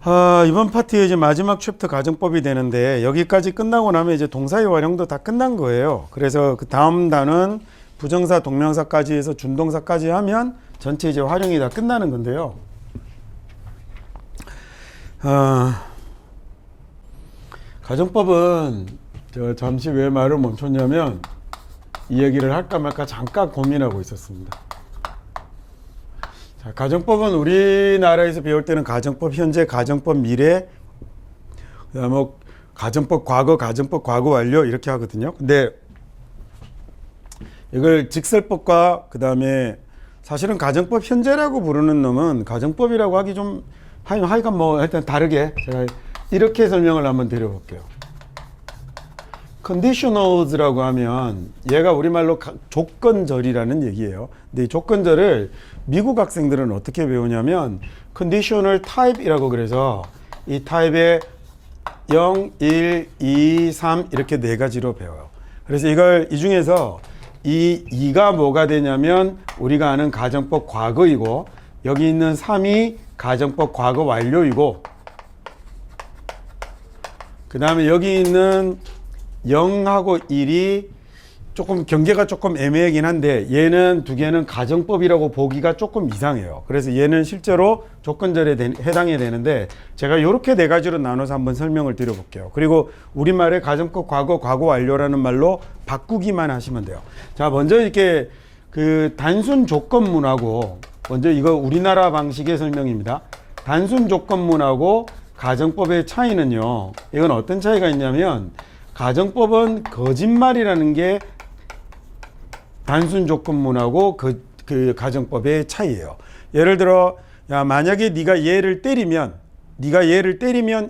이번 파트의 이제 마지막 챕터 가정법이 되는데 여기까지 끝나고 나면 이제 동사의 활용도 다 끝난 거예요. 그래서 그 다음 단은 부정사, 동명사까지 해서 준동사까지 하면 전체 이제 활용이 다 끝나는 건데요. 가정법은 제가 잠시 왜 말을 멈췄냐면 이 얘기를 할까 말까 잠깐 고민하고 있었습니다. 자, 가정법은 우리나라에서 배울 때는 가정법 현재, 가정법 미래, 그다음에 뭐 가정법 과거, 가정법 과거 완료 이렇게 하거든요. 근데 이걸 직설법과 그다음에 사실은 가정법 현재라고 부르는 놈은 가정법이라고 하기 좀 하여간 뭐 일단 다르게 제가 이렇게 설명을 한번 드려볼게요. conditionals라고 하면 얘가 우리말로 조건절이라는 얘기예요. 근데 이 조건절을 미국 학생들은 어떻게 배우냐면 conditional type이라고 그래서 이 타입에 0, 1, 2, 3 이렇게 네 가지로 배워요. 그래서 이걸 이 중에서 이 2가 뭐가 되냐면 우리가 아는 가정법 과거이고 여기 있는 3이 가정법 과거 완료이고 그 다음에 여기 있는 0하고 1이 조금 경계가 조금 애매하긴 한데 얘는 두 개는 가정법이라고 보기가 조금 이상해요. 그래서 얘는 실제로 조건절에 해당이 되는데 제가 이렇게 네 가지로 나눠서 한번 설명을 드려볼게요. 그리고 우리말에 가정법 과거, 과거 완료라는 말로 바꾸기만 하시면 돼요. 자, 먼저 이렇게 그 단순 조건문하고 먼저 이거 우리나라 방식의 설명입니다. 단순 조건문하고 가정법의 차이는요. 이건 어떤 차이가 있냐면 가정법은 거짓말이라는 게 단순 조건문하고 그 가정법의 차이예요. 예를 들어 야 만약에 네가 얘를 때리면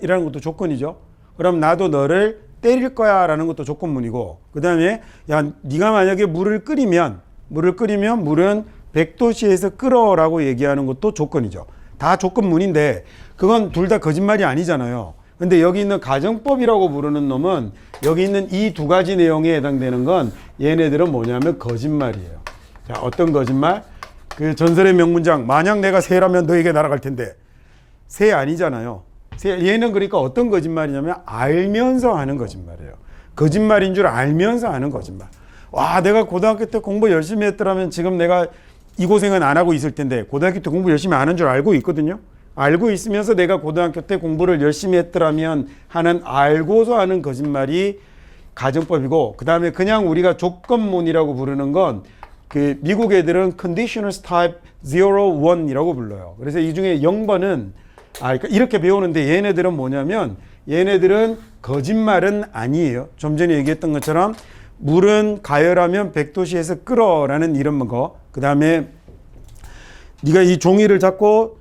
이라는 것도 조건이죠. 그럼 나도 너를 때릴 거야 라는 것도 조건문이고 그 다음에 야 네가 만약에 물을 끓이면 물은 100도씨에서 끓어 라고 얘기하는 것도 조건이죠. 다 조건문인데 그건 둘 다 거짓말이 아니잖아요. 근데 여기 있는 가정법이라고 부르는 놈은 여기 있는 이 두 가지 내용에 해당되는 건 얘네들은 뭐냐면 거짓말이에요. 자, 어떤 거짓말? 그 전설의 명문장 만약 내가 새라면 너에게 날아갈 텐데 새 아니잖아요. 얘는 그러니까 어떤 거짓말이냐면 알면서 하는 거짓말이에요. 거짓말인 줄 알면서 하는 거짓말. 와, 내가 고등학교 때 공부 열심히 했더라면 지금 내가 이 고생은 안 하고 있을 텐데 고등학교 때 공부 열심히 안 한 줄 알고 있거든요. 알고 있으면서 내가 고등학교 때 공부를 열심히 했더라면 하는 알고서 하는 거짓말이 가정법이고 그 다음에 그냥 우리가 조건문이라고 부르는 건 그 미국 애들은 conditional type 0, 1이라고 불러요. 그래서 이 중에 0번은 그러니까 이렇게 배우는데 얘네들은 뭐냐면 얘네들은 거짓말은 아니에요. 좀 전에 얘기했던 것처럼 물은 가열하면 100도씨에서 끓어라는 이런 거. 그 다음에 네가 이 종이를 잡고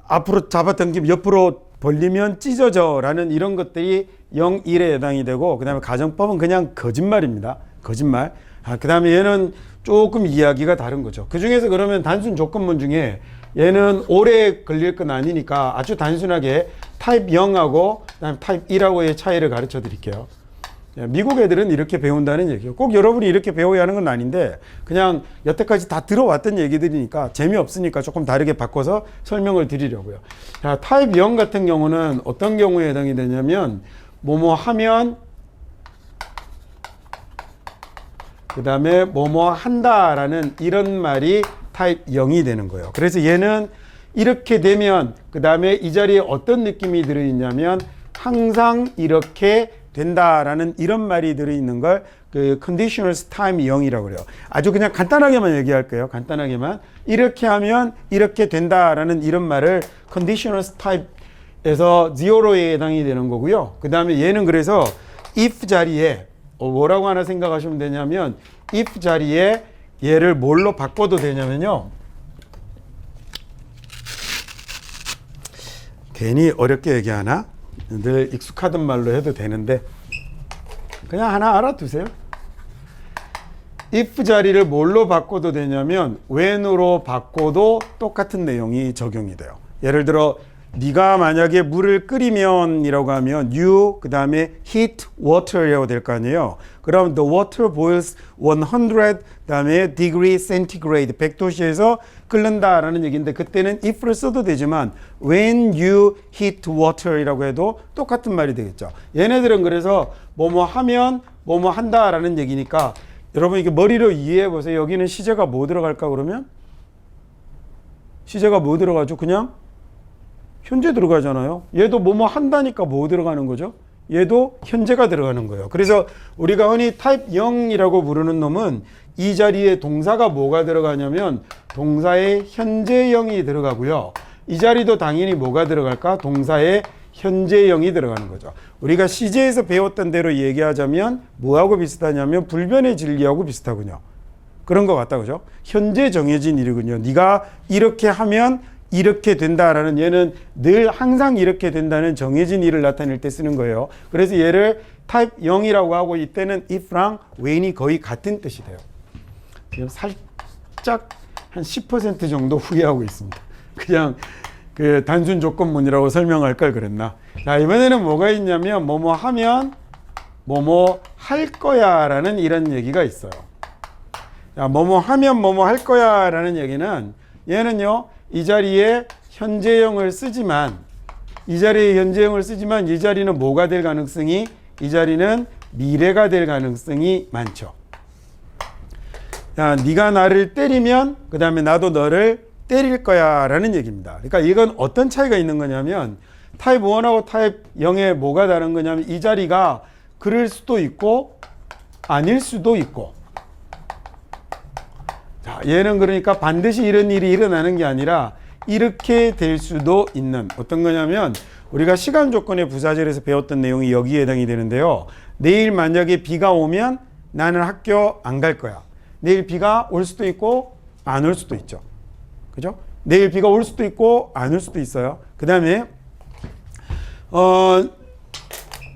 앞으로 잡아당기면 옆으로 벌리면 찢어져 라는 이런 것들이 0, 1에 해당이 되고 그 다음에 가정법은 그냥 거짓말입니다. 거짓말. 그 다음에 얘는 조금 이야기가 다른 거죠. 그 중에서 그러면 단순 조건문 중에 얘는 오래 걸릴 건 아니니까 아주 단순하게 타입 0하고 그다음에 타입 1하고의 차이를 가르쳐 드릴게요. 미국 애들은 이렇게 배운다는 얘기예요. 꼭 여러분이 이렇게 배워야 하는 건 아닌데 그냥 여태까지 다 들어왔던 얘기들이니까 재미없으니까 조금 다르게 바꿔서 설명을 드리려고요. 자, 타입 0 같은 경우는 어떤 경우에 해당이 되냐면 뭐뭐 하면 그 다음에 뭐뭐 한다라는 이런 말이 타입 0이 되는 거예요. 그래서 얘는 이렇게 되면 그 다음에 이 자리에 어떤 느낌이 들어있냐면 항상 이렇게 된다라는 이런 말이 들어있는 걸 그 conditional time 0이라고 그래요. 아주 그냥 간단하게만 얘기할게요. 간단하게만 이렇게 하면 이렇게 된다라는 이런 말을 conditional type에서 0에 해당이 되는 거고요. 그 다음에 얘는 그래서 if 자리에 뭐라고 하나 생각하시면 되냐면 if 자리에 얘를 뭘로 바꿔도 되냐면요. 괜히 어렵게 얘기하나? 늘 익숙하던 말로 해도 되는데 그냥 하나 알아두세요. if 자리를 뭘로 바꿔도 되냐면 when으로 바꿔도 똑같은 내용이 적용이 돼요. 예를 들어 네가 만약에 물을 끓이면이라고 하면 you 그 다음에 heat water이라고 될 거 아니에요. 그럼 the water boils 100 그다음에 degree centigrade 100도씨에서 끓는다라는 얘기인데 그때는 if를 써도 되지만 when you heat water이라고 해도 똑같은 말이 되겠죠. 얘네들은 그래서 뭐뭐 하면 뭐뭐 한다라는 얘기니까 여러분 이게 머리로 이해해 보세요. 여기는 시제가 뭐 들어갈까 그러면? 시제가 뭐 들어가죠? 그냥 현재 들어가잖아요. 얘도 뭐뭐 한다니까 뭐 들어가는 거죠? 얘도 현재가 들어가는 거예요. 그래서 우리가 흔히 타입 0이라고 부르는 놈은 이 자리에 동사가 뭐가 들어가냐면 동사의 현재형이 들어가고요. 이 자리도 당연히 뭐가 들어갈까? 동사의 현재형이 들어가는 거죠. 우리가 시제에서 배웠던 대로 얘기하자면 뭐하고 비슷하냐면 불변의 진리하고 비슷하군요. 그런 것 같다 그죠? 현재 정해진 일이군요. 네가 이렇게 하면 이렇게 된다라는 얘는 늘 항상 이렇게 된다는 정해진 일을 나타낼 때 쓰는 거예요. 그래서 얘를 타입 0이라고 하고 이때는 if랑 when이 거의 같은 뜻이 돼요. 지금 살짝 한 10% 정도 후회하고 있습니다. 그냥 그 단순 조건문이라고 설명할 걸 그랬나. 자, 이번에는 뭐가 있냐면 뭐뭐 하면 뭐뭐 할 거야 라는 이런 얘기가 있어요. 자, 뭐뭐 하면 뭐뭐 할 거야 라는 얘기는 얘는요 이 자리에 현재형을 쓰지만 이 자리는 뭐가 될 가능성이 이 자리는 미래가 될 가능성이 많죠. 야, 네가 나를 때리면 그 다음에 나도 너를 때릴 거야 라는 얘기입니다. 그러니까 이건 어떤 차이가 있는 거냐면 타입 1하고 타입 0의 뭐가 다른 거냐면 이 자리가 그럴 수도 있고 아닐 수도 있고 자, 얘는 그러니까 반드시 이런 일이 일어나는 게 아니라 이렇게 될 수도 있는 어떤 거냐면 우리가 시간 조건의 부사절에서 배웠던 내용이 여기에 해당이 되는데요. 내일 만약에 비가 오면 나는 학교 안 갈 거야. 내일 비가 올 수도 있고 안 올 수도 있죠. 그죠? 내일 비가 올 수도 있고 안 올 수도 있어요. 그 다음에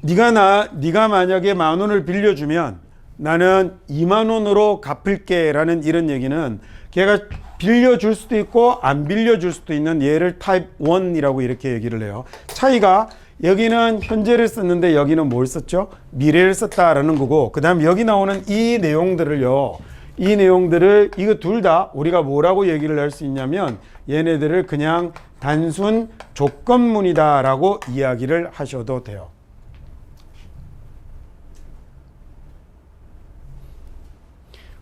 네가 만약에 10,000원을 빌려주면 나는 20,000원으로 갚을게 라는 이런 얘기는 걔가 빌려줄 수도 있고 안 빌려줄 수도 있는 얘를 타입 1이라고 이렇게 얘기를 해요. 차이가 여기는 현재를 썼는데 여기는 뭘 썼죠? 미래를 썼다라는 거고 그 다음 여기 나오는 이 내용들을요. 이 내용들을 이거 둘 다 우리가 뭐라고 얘기를 할 수 있냐면 얘네들을 그냥 단순 조건문이다 라고 이야기를 하셔도 돼요.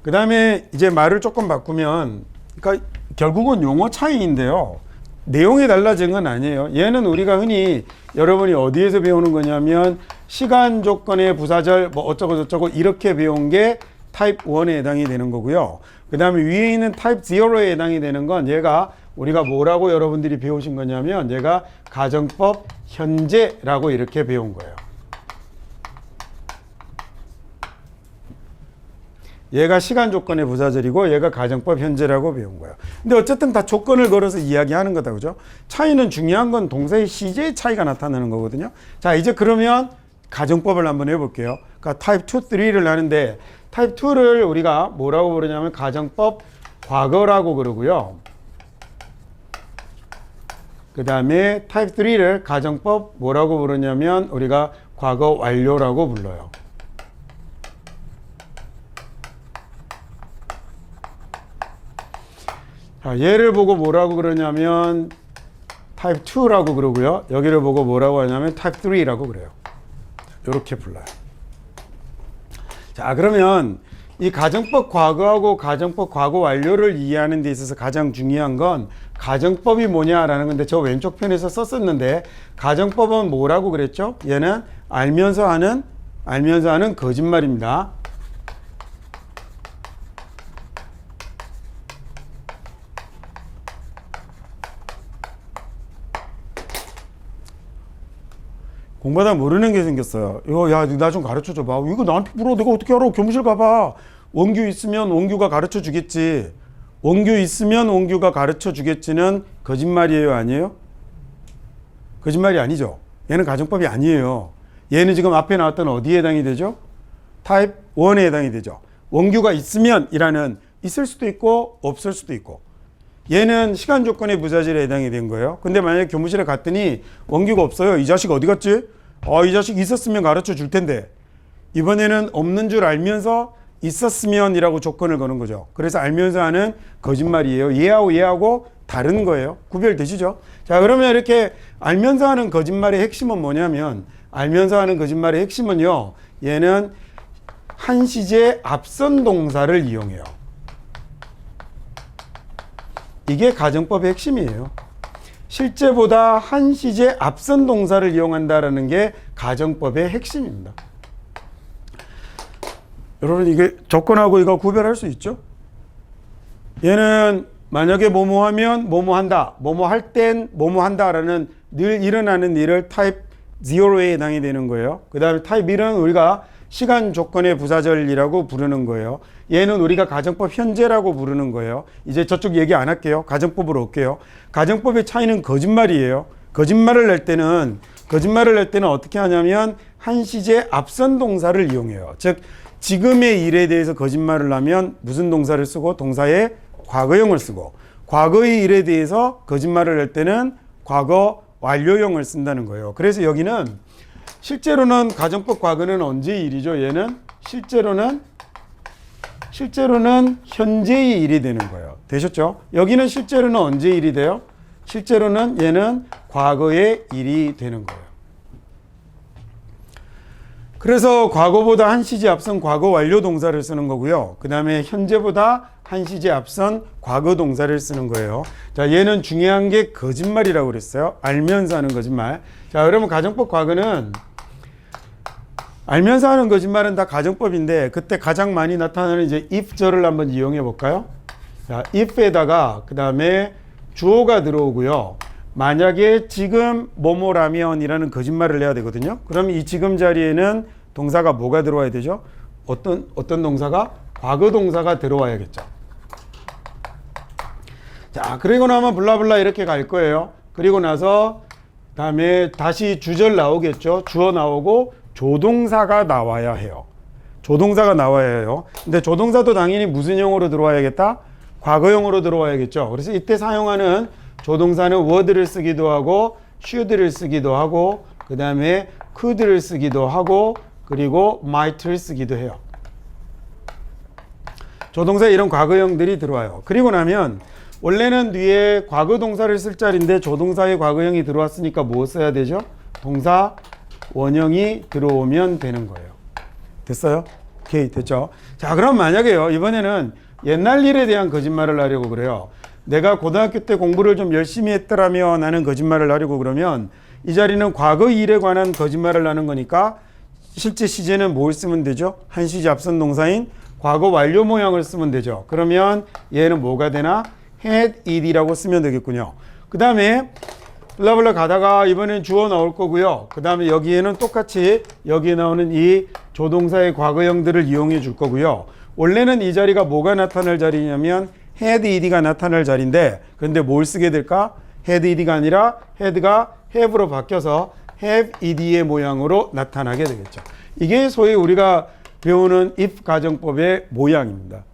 그 다음에 이제 말을 조금 바꾸면 그러니까 결국은 용어 차이인데요. 내용이 달라진 건 아니에요. 얘는 우리가 흔히 여러분이 어디에서 배우는 거냐면 시간 조건의 부사절 뭐 어쩌고 저쩌고 이렇게 배운 게 타입 1에 해당이 되는 거고요. 그 다음에 위에 있는 타입 0에 해당이 되는 건 얘가 우리가 뭐라고 여러분들이 배우신 거냐면 얘가 가정법 현재라고 이렇게 배운 거예요. 얘가 시간 조건의 부사절이고 얘가 가정법 현재라고 배운 거예요. 근데 어쨌든 다 조건을 걸어서 이야기하는 거다. 그죠? 차이는 중요한 건 동사의 시제의 차이가 나타나는 거거든요. 자, 이제 그러면 가정법을 한번 해볼게요. 그러니까 타입 2, 3를 하는데 타입 2를 우리가 뭐라고 부르냐면 가정법 과거라고 그러고요. 그 다음에 타입 3를 가정법 뭐라고 부르냐면 우리가 과거 완료라고 불러요. 자, 얘를 보고 뭐라고 그러냐면 타입 2라고 그러고요. 여기를 보고 뭐라고 하냐면 타입 3라고 그래요. 이렇게 불러요. 자, 그러면 이 가정법 과거하고 가정법 과거 완료를 이해하는 데 있어서 가장 중요한 건 가정법이 뭐냐라는 건데 저 왼쪽 편에서 썼었는데 가정법은 뭐라고 그랬죠? 얘는 알면서 하는 거짓말입니다. 공부하다 모르는 게 생겼어요. 이거 야, 나 좀 가르쳐 줘봐. 이거 나한테 물어. 내가 어떻게 알아? 교무실 가봐. 원규 있으면 원규가 가르쳐 주겠지. 원규 있으면 원규가 가르쳐 주겠지는 거짓말이에요, 아니에요? 거짓말이 아니죠. 얘는 가정법이 아니에요. 얘는 지금 앞에 나왔던 어디에 해당이 되죠? 타입 1에 해당이 되죠. 원규가 있으면 이라는 있을 수도 있고 없을 수도 있고 얘는 시간 조건의 부사절에 해당이 된 거예요. 근데 만약에 교무실에 갔더니 원규가 없어요. 이 자식 어디 갔지? 이 자식 있었으면 가르쳐 줄 텐데. 이번에는 없는 줄 알면서 있었으면 이라고 조건을 거는 거죠. 그래서 알면서 하는 거짓말이에요. 얘하고 다른 거예요. 구별되시죠? 자, 그러면 이렇게 알면서 하는 거짓말의 핵심은 뭐냐면, 알면서 하는 거짓말의 핵심은요, 얘는 한 시제 앞선 동사를 이용해요. 이게 가정법의 핵심이에요. 실제보다 한 시제 앞선 동사를 이용한다라는 게 가정법의 핵심입니다. 여러분, 이게 조건하고 이거 구별할 수 있죠? 얘는 만약에 뭐뭐 하면 뭐뭐 한다, 뭐뭐 할 땐 뭐뭐 한다라는 늘 일어나는 일을 타입 0에 해당이 되는 거예요. 그 다음에 타입 1은 우리가 시간 조건의 부사절이라고 부르는 거예요. 얘는 우리가 가정법 현재라고 부르는 거예요. 이제 저쪽 얘기 안 할게요. 가정법으로 올게요. 가정법의 차이는 거짓말이에요. 거짓말을 낼 때는 어떻게 하냐면 한 시제 앞선 동사를 이용해요. 즉 지금의 일에 대해서 거짓말을 하면 무슨 동사를 쓰고 동사의 과거형을 쓰고, 과거의 일에 대해서 거짓말을 할 때는 과거 완료형을 쓴다는 거예요. 그래서 여기는 실제로는 가정법 과거는 언제의 일이죠? 얘는 실제로는 현재의 일이 되는 거예요. 되셨죠? 여기는 실제로는 언제의 일이 돼요? 실제로는 얘는 과거의 일이 되는 거예요. 그래서 과거보다 한 시제 앞선 과거 완료 동사를 쓰는 거고요. 그 다음에 현재보다 한 시제 앞선 과거 동사를 쓰는 거예요. 자, 얘는 중요한 게 거짓말이라고 그랬어요. 알면서 하는 거짓말. 자, 그러면 가정법 과거는 알면서 하는 거짓말은 다 가정법인데, 그때 가장 많이 나타나는 이제 if절을 한번 이용해 볼까요? 자, if에다가 그 다음에 주어가 들어오고요. 만약에 지금 뭐뭐라면이라는 거짓말을 해야 되거든요. 그럼 이 지금 자리에는 동사가 뭐가 들어와야 되죠? 어떤 동사가? 과거 동사가 들어와야겠죠. 자, 그리고 나면 블라블라 이렇게 갈 거예요. 그리고 나서 다음에 다시 주절 나오겠죠. 주어 나오고 조동사가 나와야 해요. 조동사가 나와야 해요. 근데 조동사도 당연히 무슨 형으로 들어와야겠다? 과거형으로 들어와야겠죠. 그래서 이때 사용하는 조동사는 would를 쓰기도 하고 should를 쓰기도 하고 그 다음에 could를 쓰기도 하고 그리고 might를 쓰기도 해요. 조동사에 이런 과거형들이 들어와요. 그리고 나면 원래는 뒤에 과거 동사를 쓸 자리인데 조동사의 과거형이 들어왔으니까 뭐 써야 되죠? 동사 원형이 들어오면 되는 거예요. 됐어요? 오케이, 됐죠? 자, 그럼 만약에요, 이번에는 옛날 일에 대한 거짓말을 하려고 그래요. 내가 고등학교 때 공부를 좀 열심히 했더라면 하는 거짓말을 하려고 그러면 이 자리는 과거 일에 관한 거짓말을 하는 거니까 실제 시제는 뭘 쓰면 되죠? 한 시제 앞선 동사인 과거 완료 모양을 쓰면 되죠. 그러면 얘는 뭐가 되나? had, ed라고 쓰면 되겠군요. 그 다음에 블라블라 가다가 이번엔 주어 나올 거고요. 그 다음에 여기에는 똑같이 여기에 나오는 이 조동사의 과거형들을 이용해 줄 거고요. 원래는 이 자리가 뭐가 나타날 자리냐면 had, ed가 나타날 자리인데, 그런데 뭘 쓰게 될까? had, ed가 아니라 had가 have로 바뀌어서 have, ed의 모양으로 나타나게 되겠죠. 이게 소위 우리가 배우는 if 가정법의 모양입니다.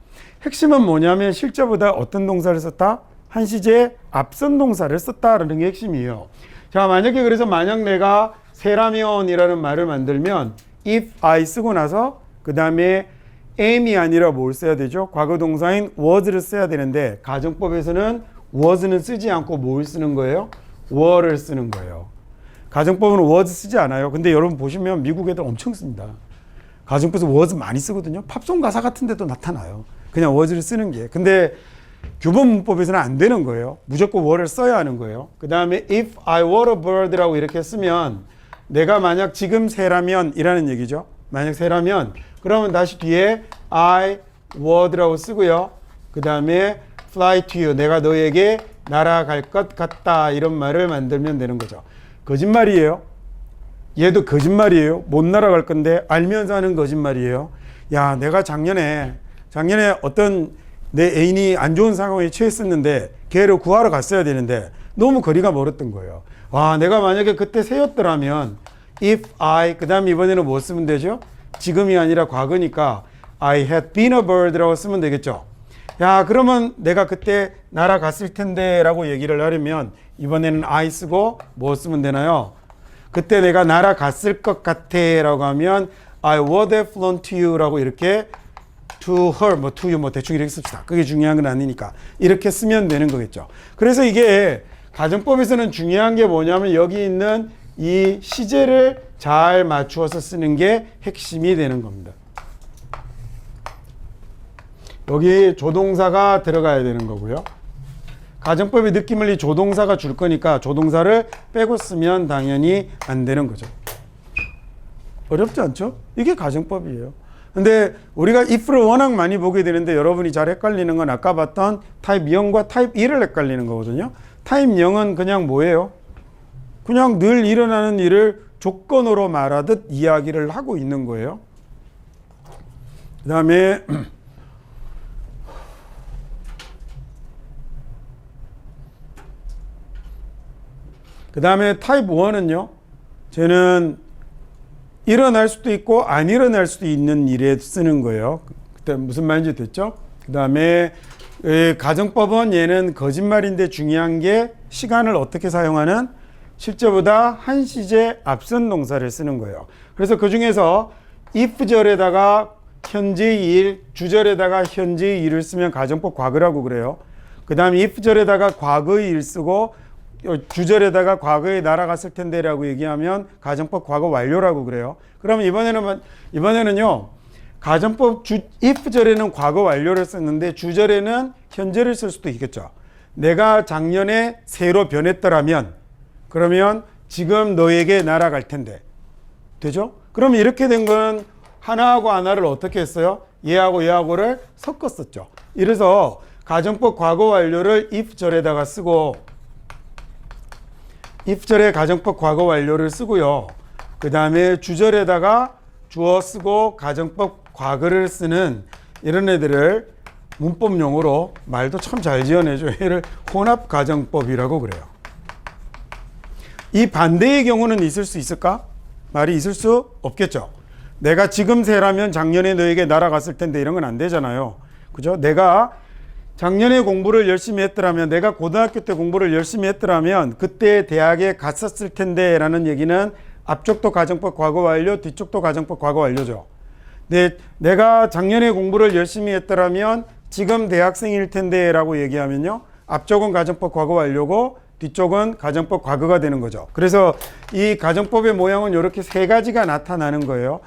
핵심은 뭐냐면 실제보다 어떤 동사를 썼다? 한 시제 앞선 동사를 썼다라는 게 핵심이에요. 자, 만약에 그래서 만약 내가 새라면이라는 말을 만들면 if I 쓰고 나서 그 다음에 am이 아니라 뭘 써야 되죠? 과거 동사인 was를 써야 되는데 가정법에서는 was는 쓰지 않고 뭘 쓰는 거예요? were를 쓰는 거예요. 가정법은 was 쓰지 않아요. 근데 여러분 보시면 미국 애들 엄청 씁니다. 가정법에서 was 많이 쓰거든요. 팝송 가사 같은 데도 나타나요. 그냥 was를 쓰는 게. 근데 교본 문법에서는 안 되는 거예요. 무조건 were를 써야 하는 거예요. 그 다음에 if I were a bird라고 이렇게 쓰면 내가 만약 지금 새라면 이라는 얘기죠. 만약 새라면 그러면 다시 뒤에 I would라고 쓰고요. 그 다음에 fly to you, 내가 너에게 날아갈 것 같다, 이런 말을 만들면 되는 거죠. 거짓말이에요. 얘도 거짓말이에요. 못 날아갈 건데 알면서 하는 거짓말이에요. 야, 내가 작년에 어떤 내 애인이 안 좋은 상황에 처했었는데 걔를 구하러 갔어야 되는데 너무 거리가 멀었던 거예요. 와, 내가 만약에 그때 새였더라면 if I, 그 다음 이번에는 뭐 쓰면 되죠? 지금이 아니라 과거니까 I had been a bird라고 쓰면 되겠죠. 야, 그러면 내가 그때 날아갔을 텐데 라고 얘기를 하려면 이번에는 I 쓰고 뭐 쓰면 되나요? 그때 내가 날아갔을 것 같아 라고 하면 I would have flown to you 라고 이렇게 to her, 뭐 to you, 뭐 대충 이렇게 씁시다. 그게 중요한 건 아니니까 이렇게 쓰면 되는 거겠죠. 그래서 이게 가정법에서는 중요한 게 뭐냐면 여기 있는 이 시제를 잘 맞추어서 쓰는 게 핵심이 되는 겁니다. 여기 조동사가 들어가야 되는 거고요. 가정법의 느낌을 이 조동사가 줄 거니까 조동사를 빼고 쓰면 당연히 안 되는 거죠. 어렵지 않죠? 이게 가정법이에요. 근데 우리가 if를 워낙 많이 보게 되는데 여러분이 잘 헷갈리는 건 아까 봤던 타입 0과 타입 2를 헷갈리는 거거든요. 타입 0은 그냥 뭐예요? 그냥 늘 일어나는 일을 조건으로 말하듯 이야기를 하고 있는 거예요. 그 다음에 타입 1은요. 쟤는 일어날 수도 있고 안 일어날 수도 있는 일에 쓰는 거예요. 그때 무슨 말인지 됐죠? 그 다음에 가정법은 얘는 거짓말인데 중요한 게 시간을 어떻게 사용하는 실제보다 한 시제 앞선 동사를 쓰는 거예요. 그래서 그 중에서 if절에다가 현재의 일, 주절에다가 현재의 일을 쓰면 가정법 과거라고 그래요. 그 다음에 if절에다가 과거의 일 쓰고 주절에다가 과거에 날아갔을 텐데라고 얘기하면 가정법 과거 완료라고 그래요. 그러면 이번에는요. 가정법 if절에는 과거 완료를 썼는데 주절에는 현재를 쓸 수도 있겠죠. 내가 작년에 새로 변했더라면 그러면 지금 너에게 날아갈 텐데. 되죠? 그럼 이렇게 된 건 하나하고 하나를 어떻게 했어요? 얘하고 얘하고를 섞었었죠. 이래서 가정법 과거 완료를 if절에다가 쓰고 if절에 가정법 과거 완료를 쓰고요. 그 다음에 주절에다가 주어 쓰고 가정법 과거를 쓰는 이런 애들을 문법용어로 말도 참 잘 지어내죠. 얘를 혼합가정법이라고 그래요. 이 반대의 경우는 있을 수 있을까? 말이 있을 수 없겠죠. 내가 지금 세라면 작년에 너에게 날아갔을 텐데 이런 건 안 되잖아요. 그죠? 내가 작년에 공부를 열심히 했더라면 내가 고등학교 때 공부를 열심히 했더라면 그때 대학에 갔었을 텐데 라는 얘기는 앞쪽도 가정법 과거 완료, 뒤쪽도 가정법 과거 완료죠. 내가 작년에 공부를 열심히 했더라면 지금 대학생일 텐데 라고 얘기하면요. 앞쪽은 가정법 과거 완료고 뒤쪽은 가정법 과거가 되는 거죠. 그래서 이 가정법의 모양은 이렇게 세 가지가 나타나는 거예요.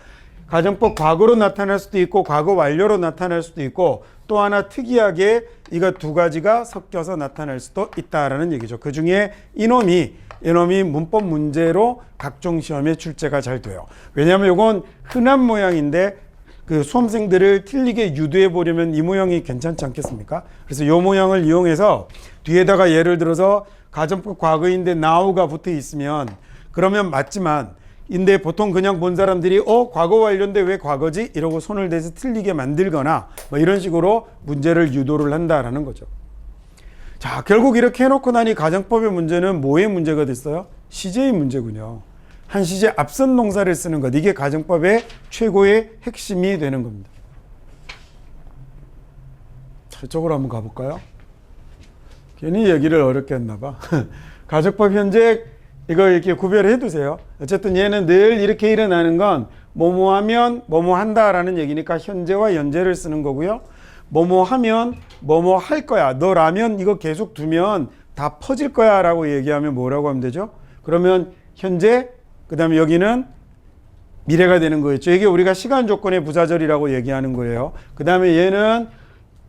가정법 과거로 나타날 수도 있고 과거 완료로 나타날 수도 있고 또 하나 특이하게 이거 두 가지가 섞여서 나타날 수도 있다라는 얘기죠. 그 중에 이놈이 문법 문제로 각종 시험에 출제가 잘 돼요. 왜냐하면 이건 흔한 모양인데 그 수험생들을 틀리게 유도해 보려면 이 모양이 괜찮지 않겠습니까? 그래서 이 모양을 이용해서 뒤에다가 예를 들어서 가정법 과거인데 now가 붙어 있으면 그러면 맞지만 인데 보통 그냥 본 사람들이 과거 완료인데 왜 과거지? 이러고 손을 대서 틀리게 만들거나 뭐 이런 식으로 문제를 유도를 한다라는 거죠. 자, 결국 이렇게 해놓고 나니 가정법의 문제는 뭐의 문제가 됐어요? 시제의 문제군요. 한 시제 앞선 동사를 쓰는 것. 이게 가정법의 최고의 핵심이 되는 겁니다. 자, 이쪽으로 한번 가볼까요? 괜히 얘기를 어렵게 했나 봐. 가정법 현재 이거 이렇게 구별해 두세요. 어쨌든 얘는 늘 이렇게 일어나는 건 뭐뭐 하면 뭐뭐 한다라는 얘기니까 현재와 연재를 쓰는 거고요. 뭐뭐 하면 뭐뭐 할 거야. 너라면 이거 계속 두면 다 퍼질 거야 라고 얘기하면 뭐라고 하면 되죠? 그러면 현재 그 다음에 여기는 미래가 되는 거였죠. 이게 우리가 시간 조건의 부사절이라고 얘기하는 거예요. 그 다음에 얘는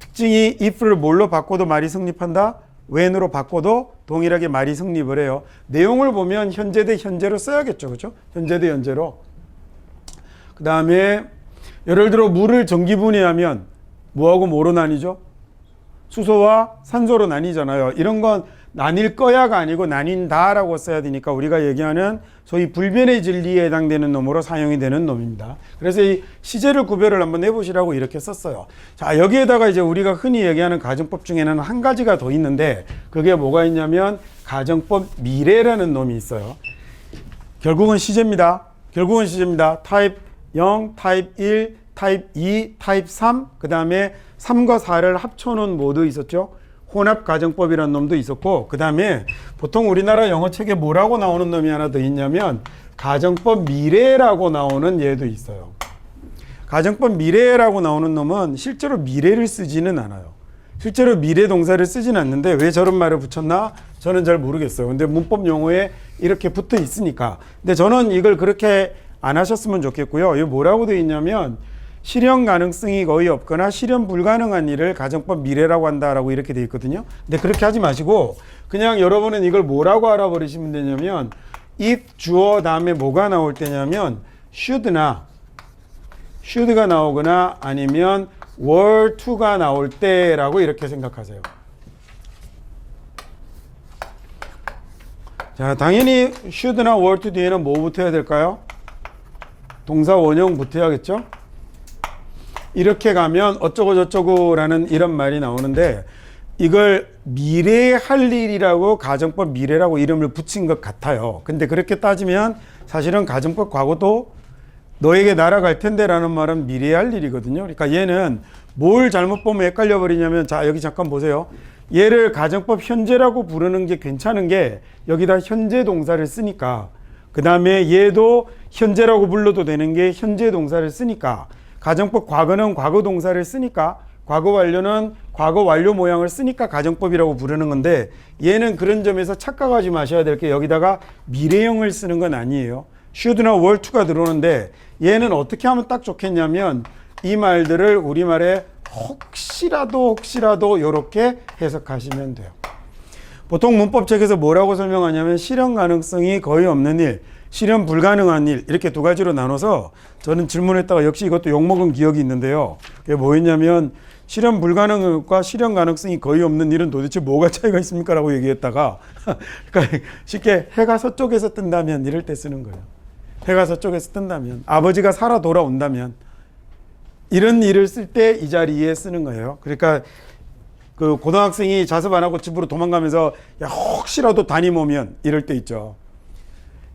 특징이 if를 뭘로 바꿔도 말이 성립한다? when으로 바꿔도 동일하게 말이 성립을 해요. 내용을 보면 현재 대 현재로 써야겠죠. 그렇죠? 현재 대 현재로. 그 다음에 예를 들어 물을 전기분해하면 뭐하고 뭐로 나뉘죠? 수소와 산소로 나뉘잖아요. 이런 건 나뉠 거야가 아니고 나뉜다라고 써야 되니까 우리가 얘기하는 소위 불변의 진리에 해당되는 놈으로 사용이 되는 놈입니다. 그래서 이 시제를 구별을 한번 해보시라고 이렇게 썼어요. 자, 여기에다가 이제 우리가 흔히 얘기하는 가정법 중에는 한 가지가 더 있는데 그게 뭐가 있냐면 가정법 미래라는 놈이 있어요. 결국은 시제입니다. 타입 0, 타입 1, 타입 2, 타입 3, 그 다음에 3과 4를 합쳐놓은 모드 있었죠. 혼합가정법이라는 놈도 있었고, 그 다음에 보통 우리나라 영어책에 뭐라고 나오는 놈이 하나 더 있냐면 가정법 미래라고 나오는 얘도 있어요. 가정법 미래라고 나오는 놈은 실제로 미래를 쓰지는 않아요. 실제로 미래 동사를 쓰지는 않는데 왜 저런 말을 붙였나? 저는 잘 모르겠어요. 근데 문법 용어에 이렇게 붙어 있으니까. 근데 저는 이걸 그렇게 안 하셨으면 좋겠고요. 이거 뭐라고 되어 있냐면 실현 가능성이 거의 없거나 실현 불가능한 일을 가정법 미래라고 한다라고 이렇게 되어 있거든요. 근데 그렇게 하지 마시고 그냥 여러분은 이걸 뭐라고 알아버리시면 되냐면 if 주어 다음에 뭐가 나올 때냐면 should가 나오거나 아니면 were to가 나올 때라고 이렇게 생각하세요. 자, 당연히 should나 were to 뒤에는 뭐 붙어야 될까요? 동사 원형 붙어야겠죠? 이렇게 가면 어쩌고 저쩌고라는 이런 말이 나오는데 이걸 미래에 할 일이라고 가정법 미래라고 이름을 붙인 것 같아요. 근데 그렇게 따지면 사실은 가정법 과거도 너에게 날아갈 텐데 라는 말은 미래에 할 일이거든요. 그러니까 얘는 뭘 잘못 보면 헷갈려 버리냐면 자 여기 잠깐 보세요. 얘를 가정법 현재라고 부르는 게 괜찮은 게 여기다 현재 동사를 쓰니까 그 다음에 얘도 현재라고 불러도 되는 게 현재 동사를 쓰니까 가정법 과거는 과거 동사를 쓰니까 과거 완료는 과거 완료 모양을 쓰니까 가정법이라고 부르는 건데 얘는 그런 점에서 착각하지 마셔야 될 게 여기다가 미래형을 쓰는 건 아니에요. should나 were to가 들어오는데 얘는 어떻게 하면 딱 좋겠냐면 이 말들을 우리말에 혹시라도 이렇게 해석하시면 돼요. 보통 문법책에서 뭐라고 설명하냐면 실현 가능성이 거의 없는 일, 실현 불가능한 일 이렇게 두 가지로 나눠서 저는 질문했다가 역시 이것도 욕먹은 기억이 있는데요. 그게 뭐였냐면 실현 불가능과 실현 가능성이 거의 없는 일은 도대체 뭐가 차이가 있습니까? 라고 얘기했다가 그러니까 쉽게 해가 서쪽에서 뜬다면 이럴 때 쓰는 거예요. 해가 서쪽에서 뜬다면 아버지가 살아 돌아온다면 이런 일을 쓸 때 이 자리에 쓰는 거예요. 그러니까 그 고등학생이 자습 안 하고 집으로 도망가면서 야 혹시라도 담임 오면 이럴 때 있죠.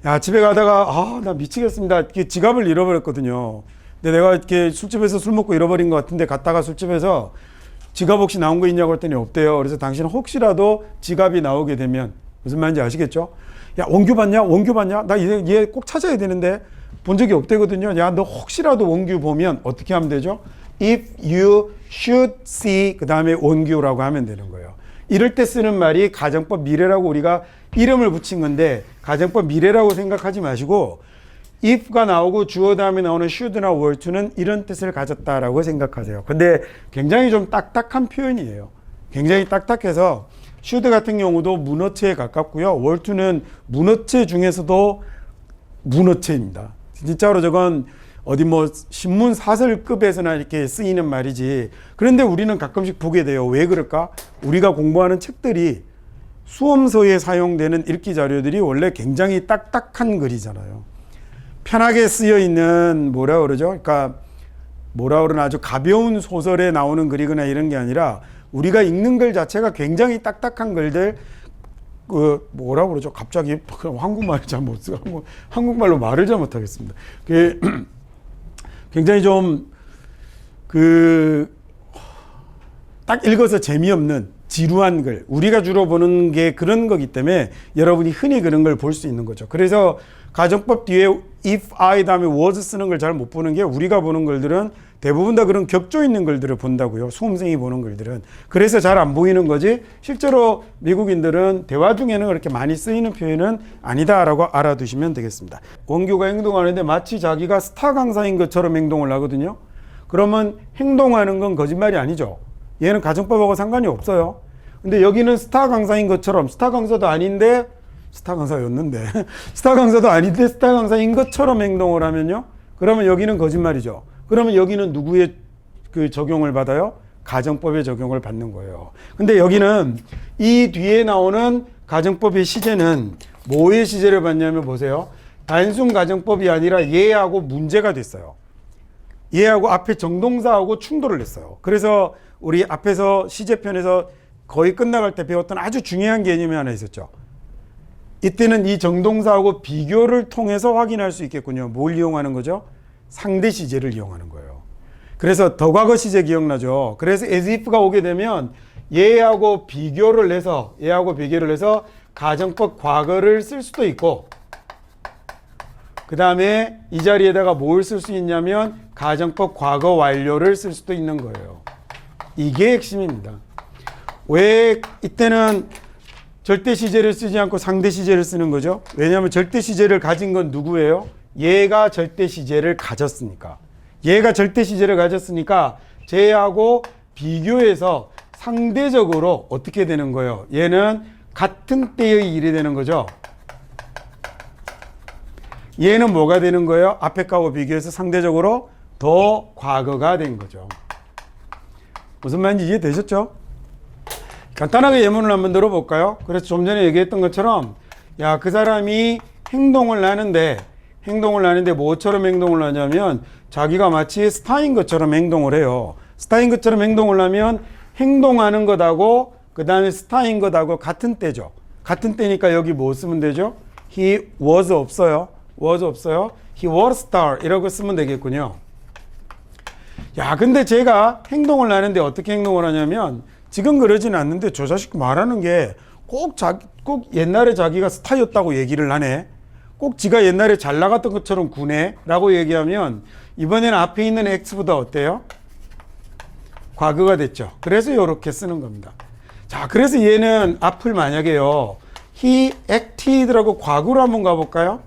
야 집에 가다가 나 미치겠습니다. 지갑을 잃어버렸거든요. 근데 내가 이렇게 술집에서 술 먹고 잃어버린 것 같은데 갔다가 술집에서 지갑 혹시 나온 거 있냐고 했더니 없대요. 그래서 당신은 혹시라도 지갑이 나오게 되면 무슨 말인지 아시겠죠? 야 원규 봤냐? 나 얘 꼭 찾아야 되는데 본 적이 없대거든요. 야 너 혹시라도 원규 보면 어떻게 하면 되죠? If you should see 그 다음에 원규라고 하면 되는 거예요. 이럴 때 쓰는 말이 가정법 미래라고 우리가 이름을 붙인 건데 가정법 미래라고 생각하지 마시고 if가 나오고 주어 다음에 나오는 should나 were to는 이런 뜻을 가졌다라고 생각하세요. 근데 굉장히 좀 딱딱한 표현이에요. 굉장히 딱딱해서 should 같은 경우도 문어체에 가깝고요. were to는 문어체 중에서도 문어체입니다. 진짜로 저건 어디 뭐 신문 사설급에서나 이렇게 쓰이는 말이지. 그런데 우리는 가끔씩 보게 돼요. 왜 그럴까? 우리가 공부하는 책들이 수험서에 사용되는 읽기 자료들이 원래 굉장히 딱딱한 글이잖아요. 편하게 쓰여 있는 뭐라 그러죠? 그러니까 뭐라 그러나 아주 가벼운 소설에 나오는 글이거나 이런 게 아니라 우리가 읽는 글 자체가 굉장히 딱딱한 글들 그 뭐라 그러죠? 갑자기 한국말을 잘 못 쓰고 한국말로 말을 잘 못하겠습니다. 그 굉장히 좀 딱 읽어서 재미없는 지루한 글 우리가 주로 보는 게 그런 거기 때문에 여러분이 흔히 그런 걸 볼 수 있는 거죠. 그래서 가정법 뒤에 if, I 다음에 was 쓰는 걸 잘 못 보는 게 우리가 보는 글들은 대부분 다 그런 격조 있는 글들을 본다고요. 수험생이 보는 글들은. 그래서 잘 안 보이는 거지 실제로 미국인들은 대화 중에는 그렇게 많이 쓰이는 표현은 아니다라고 알아두시면 되겠습니다. 원규가 행동하는데 마치 자기가 스타 강사인 것처럼 행동을 하거든요. 그러면 행동하는 건 거짓말이 아니죠. 얘는 가정법하고 상관이 없어요. 근데 여기는 스타 강사인 것처럼 스타 강사도 아닌데 스타 강사였는데 스타 강사도 아닌데 스타 강사인 것처럼 행동을 하면요. 그러면 여기는 거짓말이죠. 그러면 여기는 누구의 그 적용을 받아요? 가정법의 적용을 받는 거예요. 근데 여기는 이 뒤에 나오는 가정법의 시제는 뭐의 시제를 받냐면 보세요. 단순 가정법이 아니라 얘하고 문제가 됐어요. 얘하고 앞에 정동사하고 충돌을 했어요. 그래서 우리 앞에서 시제편에서 거의 끝나갈 때 배웠던 아주 중요한 개념이 하나 있었죠. 이때는 이 정동사하고 비교를 통해서 확인할 수 있겠군요. 뭘 이용하는 거죠? 상대 시제를 이용하는 거예요. 그래서 더 과거 시제 기억나죠? 그래서 as if가 오게 되면 얘하고 비교를 해서 가정법 과거를 쓸 수도 있고, 그 다음에 이 자리에다가 뭘 쓸 수 있냐면 가정법 과거 완료를 쓸 수도 있는 거예요. 이게 핵심입니다. 왜 이때는 절대 시제를 쓰지 않고 상대 시제를 쓰는 거죠? 왜냐하면 절대 시제를 가진 건 누구예요? 얘가 절대 시제를 가졌으니까. 얘가 절대 시제를 가졌으니까 쟤하고 비교해서 상대적으로 어떻게 되는 거예요? 얘는 같은 때의 일이 되는 거죠. 얘는 뭐가 되는 거예요? 앞에 거하고 비교해서 상대적으로 더 과거가 된 거죠. 무슨 말인지 이해되셨죠? 간단하게 예문을 한번 들어볼까요? 그래서 좀 전에 얘기했던 것처럼, 야, 그 사람이 행동을 하는데 뭐처럼 행동을 하냐면 자기가 마치 스타인 것처럼 행동을 해요. 스타인 것처럼 행동을 하면 행동하는 것하고 그 다음에 스타인 것하고 같은 때죠. 같은 때니까 여기 뭐 쓰면 되죠? He was 없어요. He was star 이라고 쓰면 되겠군요. 야, 근데 제가 행동을 하는데 어떻게 행동을 하냐면 지금 그러지는 않는데 저 자식 말하는 게 꼭 옛날에 자기가 스타였다고 얘기를 하네. 꼭 지가 옛날에 잘 나갔던 것처럼 구네 라고 얘기하면 이번에는 앞에 있는 X보다 어때요? 과거가 됐죠. 그래서 이렇게 쓰는 겁니다. 자, 그래서 얘는 앞을 만약에요, he acted라고 과거로 한번 가볼까요?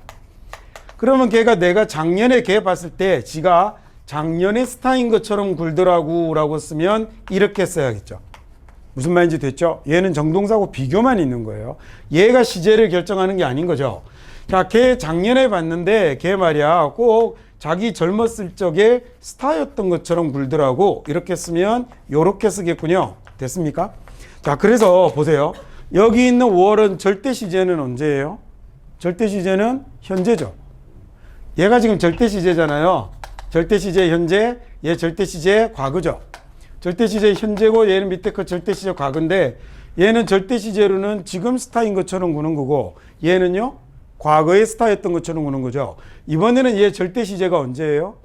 그러면 걔가 내가 작년에 걔 봤을 때 지가 작년에 스타인 것처럼 굴더라고 라고 쓰면 이렇게 써야겠죠. 무슨 말인지 됐죠? 얘는 정동사하고 비교만 있는 거예요. 얘가 시제를 결정하는 게 아닌 거죠. 자, 걔 작년에 봤는데 걔 말이야 꼭 자기 젊었을 적에 스타였던 것처럼 굴더라고 이렇게 쓰면 요렇게 쓰겠군요. 됐습니까? 자, 그래서 보세요. 여기 있는 월은 절대 시제는 언제예요? 절대 시제는 현재죠. 얘가 지금 절대 시제잖아요. 절대 시제 현재, 얘 절대 시제 과거죠. 절대 시제 현재고 얘는 밑에 거 절대 시제 과거인데 얘는 절대 시제로는 지금 스타인 것처럼 구는 거고 얘는요 과거에 스타였던 것처럼 구는 거죠. 이번에는 얘 절대 시제가 언제예요?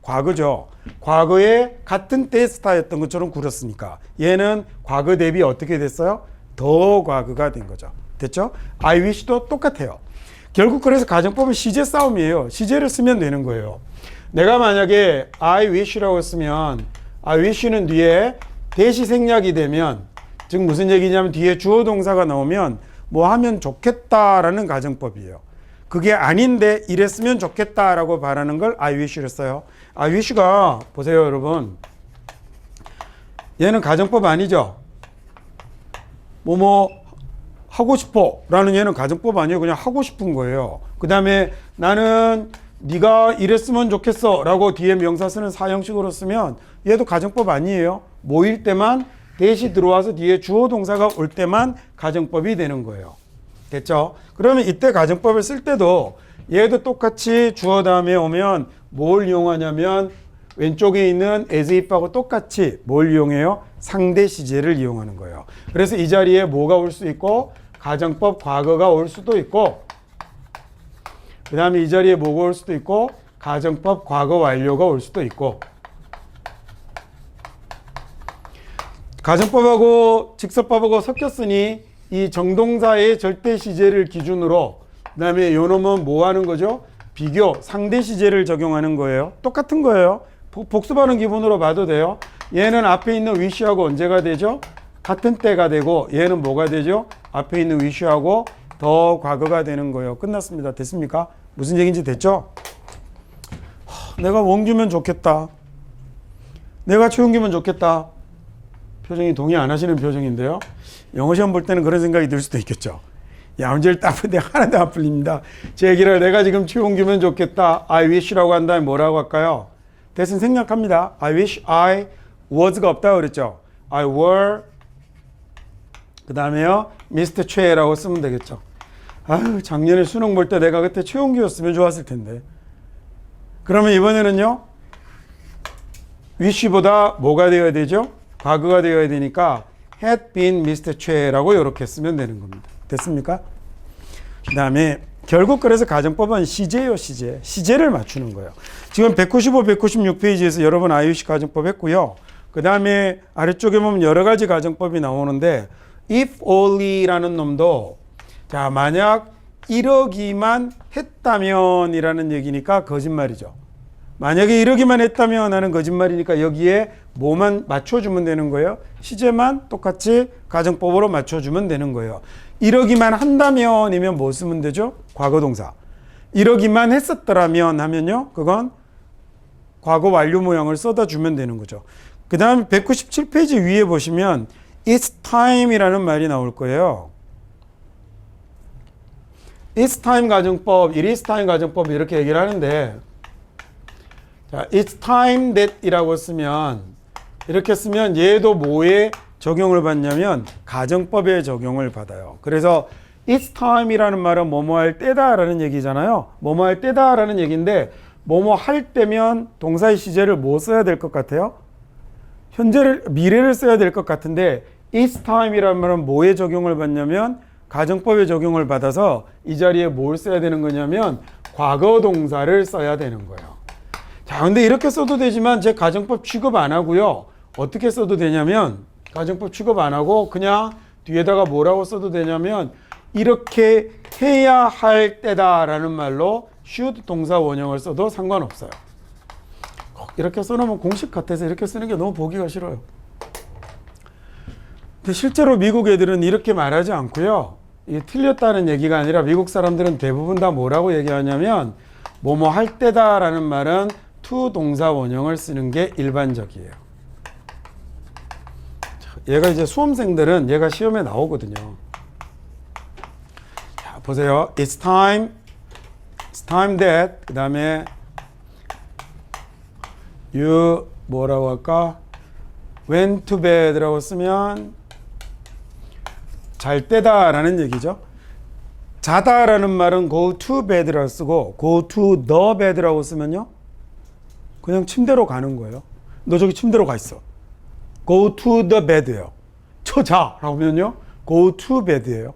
과거죠. 과거에 같은 때 스타였던 것처럼 굴었으니까 얘는 과거 대비 어떻게 됐어요? 더 과거가 된 거죠. 됐죠? I wish도 똑같아요. 결국 그래서 가정법은 시제 싸움이에요. 시제를 쓰면 되는 거예요. 내가 만약에 I wish라고 쓰면 I wish는 뒤에 대시 생략이 되면, 즉 무슨 얘기냐면 뒤에 주어 동사가 나오면 뭐 하면 좋겠다라는 가정법이에요. 그게 아닌데 이랬으면 좋겠다라고 바라는 걸 I wish를 써요. I wish가 보세요, 여러분. 얘는 가정법 아니죠. 뭐 하고 싶어 라는 얘는 가정법 아니에요. 그냥 하고 싶은 거예요. 그 다음에 나는 네가 이랬으면 좋겠어 라고 뒤에 명사 쓰는 사형식으로 쓰면 얘도 가정법 아니에요. 뭐일 때만 대시 들어와서 뒤에 주어 동사가 올 때만 가정법이 되는 거예요. 됐죠? 그러면 이때 가정법을 쓸 때도 얘도 똑같이 주어 다음에 오면 뭘 이용하냐면 왼쪽에 있는 as if하고 똑같이 뭘 이용해요? 상대 시제를 이용하는 거예요. 그래서 이 자리에 뭐가 올 수 있고 가정법 과거가 올 수도 있고 그 다음에 이 자리에 뭐가 올 수도 있고 가정법 과거 완료가 올 수도 있고 가정법하고 직설법하고 섞였으니 이 정동사의 절대 시제를 기준으로 그 다음에 요 놈은 뭐 하는 거죠? 비교, 상대 시제를 적용하는 거예요. 똑같은 거예요. 복습하는 기분으로 봐도 돼요. 얘는 앞에 있는 wish하고 언제가 되죠? 같은 때가 되고 얘는 뭐가 되죠? 앞에 있는 wish하고 더 과거가 되는 거예요. 끝났습니다. 됐습니까? 무슨 얘기인지 됐죠? 내가 원규면 좋겠다. 내가 최원규면 좋겠다. 표정이 동의 안 하시는 표정인데요. 영어 시험 볼 때는 그런 생각이 들 수도 있겠죠. 야, 문제를 딱 푸는데 하나도 안 풀립니다. 제 얘기를 내가 지금 최원규면 좋겠다. I wish라고 한 다음에 뭐라고 할까요? 대신 생략합니다. I wish I was가 없다고 그랬죠. I were 그 다음에요. Mr. 최라고 쓰면 되겠죠. 아유, 작년에 수능 볼 때 내가 그때 최원규였으면 좋았을 텐데. 그러면 이번에는요. wish보다 뭐가 되어야 되죠? 과거가 되어야 되니까 had been Mr. 최라고 이렇게 쓰면 되는 겁니다. 됐습니까? 그 다음에 결국 그래서 가정법은 시제예요, 시제. 시제를 맞추는 거예요. 지금 195, 196페이지에서 여러분 IUC 가정법 했고요. 그 다음에 아래쪽에 보면 여러 가지 가정법이 나오는데 if only라는 놈도 자 만약 이러기만 했다면 이라는 얘기니까 거짓말이죠. 만약에 이러기만 했다면 하는 거짓말이니까 여기에 뭐만 맞춰주면 되는 거예요. 시제만 똑같이 가정법으로 맞춰주면 되는 거예요. 이러기만 한다면이면 뭐 쓰면 되죠? 과거동사. 이러기만 했었더라면 하면요. 그건 과거 완료 모양을 써다 주면 되는 거죠. 그 다음 197페이지 위에 보시면 It's time이라는 말이 나올 거예요. It's time 가정법, It is time 가정법 이렇게 얘기를 하는데 자, It's time that 이라고 쓰면 이렇게 쓰면 얘도 뭐에 적용을 받냐면 가정법에 적용을 받아요. 그래서 It's time이라는 말은 뭐뭐 할 때다라는 얘기잖아요. 뭐뭐 할 때다라는 얘기인데 뭐뭐 할 때면 동사의 시제를 뭐 써야 될 것 같아요? 미래를 써야 될 것 같은데 It's time이라는 말은 뭐에 적용을 받냐면 가정법에 적용을 받아서 이 자리에 뭘 써야 되는 거냐면 과거 동사를 써야 되는 거예요. 자, 근데 이렇게 써도 되지만 제 가정법 취급 안 하고요. 어떻게 써도 되냐면 가정법 취급 안 하고 그냥 뒤에다가 뭐라고 써도 되냐면 이렇게 해야 할 때다라는 말로 should 동사 원형을 써도 상관없어요. 이렇게 써놓으면 공식 같아서 이렇게 쓰는 게 너무 보기가 싫어요. 근데 실제로 미국 애들은 이렇게 말하지 않고요. 이게 틀렸다는 얘기가 아니라 미국 사람들은 대부분 다 뭐라고 얘기하냐면 뭐뭐 할 때다라는 말은 to 동사 원형을 쓰는 게 일반적이에요. 얘가 이제 수험생들은 얘가 시험에 나오거든요. 자, 보세요. It's time that 그 다음에 you 뭐라고 할까? went to bed라고 쓰면 잘 때다라는 얘기죠. 자다라는 말은 go to bed라고 쓰고 go to the bed라고 쓰면요. 그냥 침대로 가는 거예요. 너 저기 침대로 가 있어. go to the bed예요. 저 자! 라고 하면요. go to bed예요.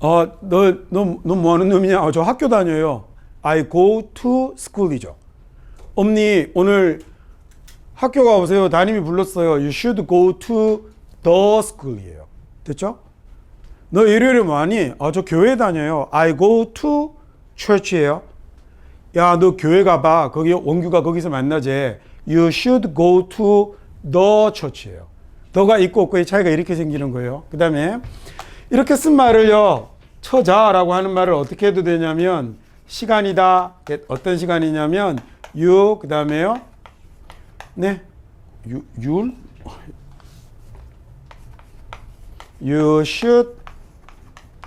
너 뭐 하는 놈이냐? 저 학교 다녀요. I go to school이죠. 엄니 오늘 학교 가보세요. 담임이 불렀어요. You should go to the school이에요. 됐죠? 너 일요일에 뭐하니? 저 교회 다녀요. I go to church이에요. 야, 너 교회 가봐. 거기 원규가 거기서 만나재. You should go to the church이에요. 너가 있고 없고의 차이가 이렇게 생기는 거예요. 그 다음에 이렇게 쓴 말을요. 처자라고 하는 말을 어떻게 해도 되냐면 시간이다. 어떤 시간이냐면 you 그 다음에요. 네, you should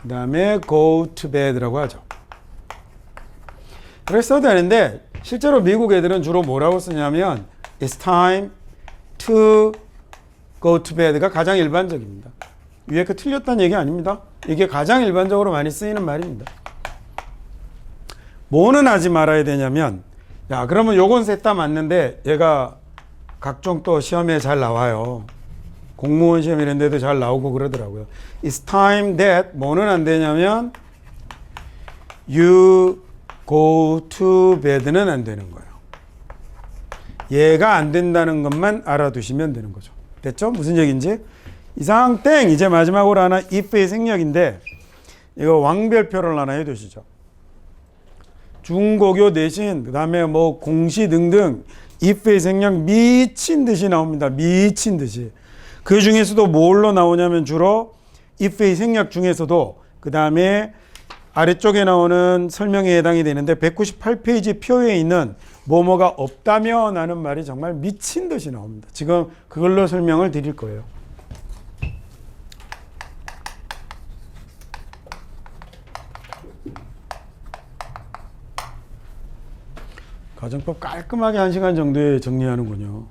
그 다음에 go to bed라고 하죠. 그렇게 써도 되는데 실제로 미국 애들은 주로 뭐라고 쓰냐면 It's time to go to bed가 가장 일반적입니다. 위에 그 틀렸다는 얘기 아닙니다. 이게 가장 일반적으로 많이 쓰이는 말입니다. 뭐는 하지 말아야 되냐면 야 그러면 요건 셋 다 맞는데 얘가 각종 또 시험에 잘 나와요. 공무원 시험 이런 데도 잘 나오고 그러더라고요. It's time that 뭐는 안 되냐면 you go to bed는 안 되는 거예요. 얘가 안 된다는 것만 알아두시면 되는 거죠. 됐죠? 무슨 얘기인지? 이상 땡! 이제 마지막으로 하나 if의 생략인데 이거 왕별표를 하나 해두시죠. 중고교 내신 그 다음에 뭐 공시 등등 if의 생략 미친 듯이 나옵니다. 미친 듯이. 그 중에서도 뭘로 나오냐면 주로 if의 생략 중에서도 그 다음에 아래쪽에 나오는 설명에 해당이 되는데 198페이지 표에 있는 뭐뭐가 없다면 하는 말이 정말 미친 듯이 나옵니다. 지금 그걸로 설명을 드릴 거예요. 가정법 깔끔하게 1시간 정도에 정리하는군요.